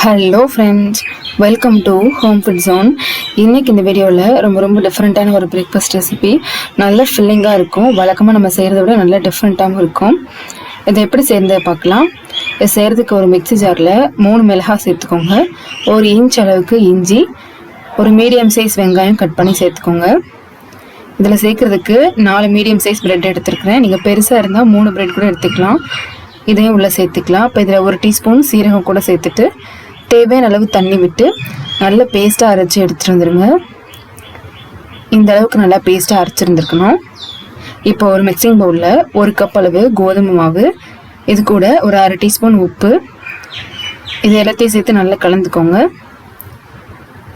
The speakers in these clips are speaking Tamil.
Hello friends, welcome to home food zone. இன்றைக்கி இந்த வீடியோவில் ரொம்ப டிஃப்ரெண்ட்டான ஒரு பிரேக்ஃபாஸ்ட் ரெசிபி. நல்ல ஃபில்லிங்காக இருக்கும். வழக்கமாக நம்ம செய்கிறத விட நல்ல டிஃப்ரெண்ட்டாகவும் இருக்கும். இதை எப்படி செய்கிறத பார்க்கலாம். இதை செய்கிறதுக்கு ஒரு மிக்ஸி ஜாரில் 3 மிளகாய் சேர்த்துக்கோங்க. 1 இன்ச் அளவுக்கு இஞ்சி, ஒரு மீடியம் சைஸ் வெங்காயம் கட் பண்ணி சேர்த்துக்கோங்க. இதில் சேர்க்குறதுக்கு 4 மீடியம் சைஸ் ப்ரெட் எடுத்துருக்கிறேன். நீங்கள் பெருசாக இருந்தால் 3 ப்ரெட் கூட எடுத்துக்கலாம். இதையும் உள்ளே சேர்த்துக்கலாம். இப்போ இதில் 1 டீஸ்பூன் சீரகம் கூட சேர்த்துட்டு தேவையான அளவு தண்ணி விட்டு நல்ல பேஸ்ட்டாக அரைச்சி எடுத்துகிட்டு வந்துடுங்க. இந்த அளவுக்கு நல்லா பேஸ்ட்டாக அரைச்சிருந்துருக்கணும். இப்போ ஒரு மிக்சிங் பவுலில் 1 கப் அளவு கோதுமை மாவு, இது கூட ஒரு 1/2 டீஸ்பூன் உப்பு, இது எல்லாத்தையும் சேர்த்து நல்லா கலந்துக்கோங்க.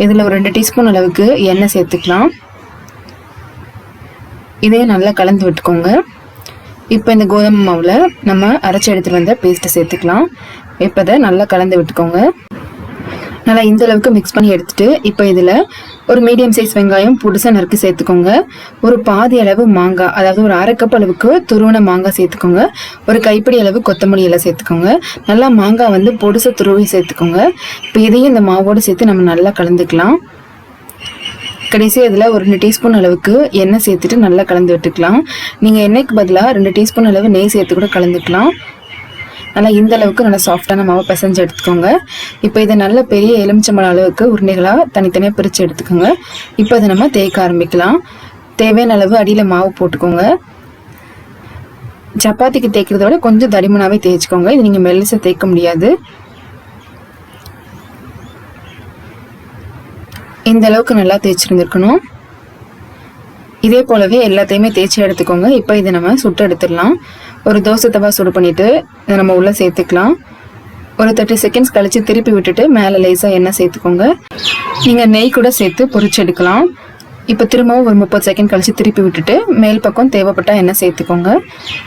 இதில் ஒரு 2 டீஸ்பூன் அளவுக்கு எண்ணெய் சேர்த்துக்கலாம். இதையும் நல்லா கலந்து விட்டுக்கோங்க. இப்போ இந்த கோதுமை மாவில் நம்ம அரைச்சி எடுத்துகிட்டு வந்த பேஸ்ட்டை சேர்த்துக்கலாம். இப்போ இதை நல்லா கலந்து விட்டுக்கோங்க. நல்லா இந்த அளவுக்கு மிக்ஸ் பண்ணி எடுத்துகிட்டு இப்போ இதில் ஒரு மீடியம் சைஸ் வெங்காயம் புதுசாக நறுக்கி சேர்த்துக்கோங்க. ஒரு பாதி அளவு மாங்காய், அதாவது ஒரு 1/2 கப் அளவுக்கு துருவன மாங்காய் சேர்த்துக்கோங்க. ஒரு கைப்பிடி அளவு கொத்தமல்லி எல்லாம் சேர்த்துக்கோங்க. நல்லா மாங்காய் பொடுசை துருவி சேர்த்துக்கோங்க. இப்போ இதையும் இந்த மாவோடு சேர்த்து நம்ம நல்லா கலந்துக்கலாம். கடைசியாக இதில் ஒரு 2 டீஸ்பூன் அளவுக்கு எண்ணெய் சேர்த்துட்டு நல்லா கலந்து விட்டுக்கலாம். நீங்கள் எண்ணெய்க்கு பதிலாக 2 டீஸ்பூன் அளவு நெய் சேர்த்து கூட கலந்துக்கலாம். நல்லா இந்த அளவுக்கு நல்லா சாஃப்டான மாவை பிசைஞ்சு எடுத்துக்கோங்க. இப்போ இதை நல்ல பெரிய எலுமிச்சம்பழம் அளவுக்கு உருண்டைகளாக தனித்தனியாக பிரித்து எடுத்துக்கோங்க. இப்போ அதை நம்ம தேய்க்க ஆரம்பிக்கலாம். தேவையான அளவு அடியில் மாவு போட்டுக்கோங்க. சப்பாத்திக்கு தேய்க்கிறத விட கொஞ்சம் தடிமனாகவே தேய்ச்சிக்கோங்க. இது நீங்கள் மெல்லிசை தேய்க்க முடியாது. இந்த அளவுக்கு நல்லா தேய்ச்சிருந்துருக்கணும். இதே போலவே எல்லாத்தையுமே தேய்ச்சி எடுத்துக்கோங்க. இப்போ இதை நம்ம சுட்டு எடுத்துடலாம். ஒரு தோசை தவா சுடு பண்ணிவிட்டு இதை நம்ம உள்ளே சேர்த்துக்கலாம். ஒரு 30 செகண்ட்ஸ் கழித்து திருப்பி விட்டுட்டு மேலே லேசாக எண்ணெய் சேர்த்துக்கோங்க. நீங்கள் நெய் கூட சேர்த்து பொரிச்சு எடுக்கலாம். இப்போ திரும்பவும் ஒரு 30 செகண்ட் கழித்து திருப்பி விட்டுட்டு மேல் பக்கம் தேவைப்பட்டால் எண்ணெய் சேர்த்துக்கோங்க.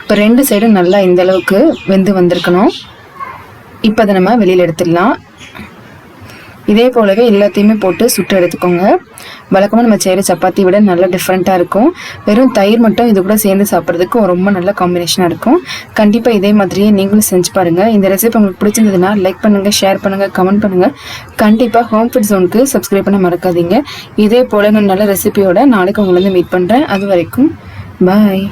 இப்போ 2 சைடும் நல்லா இந்த அளவுக்கு வெந்து வந்திருக்கணும். இப்போ அதை நம்ம வெளியில் எடுத்துடலாம். இதே போலவே எல்லாத்தையுமே போட்டு சுட்டு எடுத்துக்கோங்க. வழக்கமாக நம்ம செய்கிற சப்பாத்தி விட நல்லா டிஃப்ரெண்ட்டாக இருக்கும். வெறும் தயிர் மட்டும் இது கூட சேர்ந்து சாப்பிட்றதுக்கு ரொம்ப நல்ல காம்பினேஷனாக இருக்கும். கண்டிப்பாக இதே மாதிரியே நீங்களும் செஞ்சு பாருங்கள். இந்த ரெசிபி உங்களுக்கு பிடிச்சிருந்ததுன்னா லைக் பண்ணுங்கள், ஷேர் பண்ணுங்கள், கமெண்ட் பண்ணுங்கள். கண்டிப்பாக ஹோம் ஃபுட் ஜோனுக்கு சப்ஸ்கிரைப் பண்ண மறக்காதீங்க. இதே போல நான் நல்ல ரெசிபியோட நாளைக்கு உங்களை மீட் பண்ணுறேன். அது வரைக்கும் பாய்.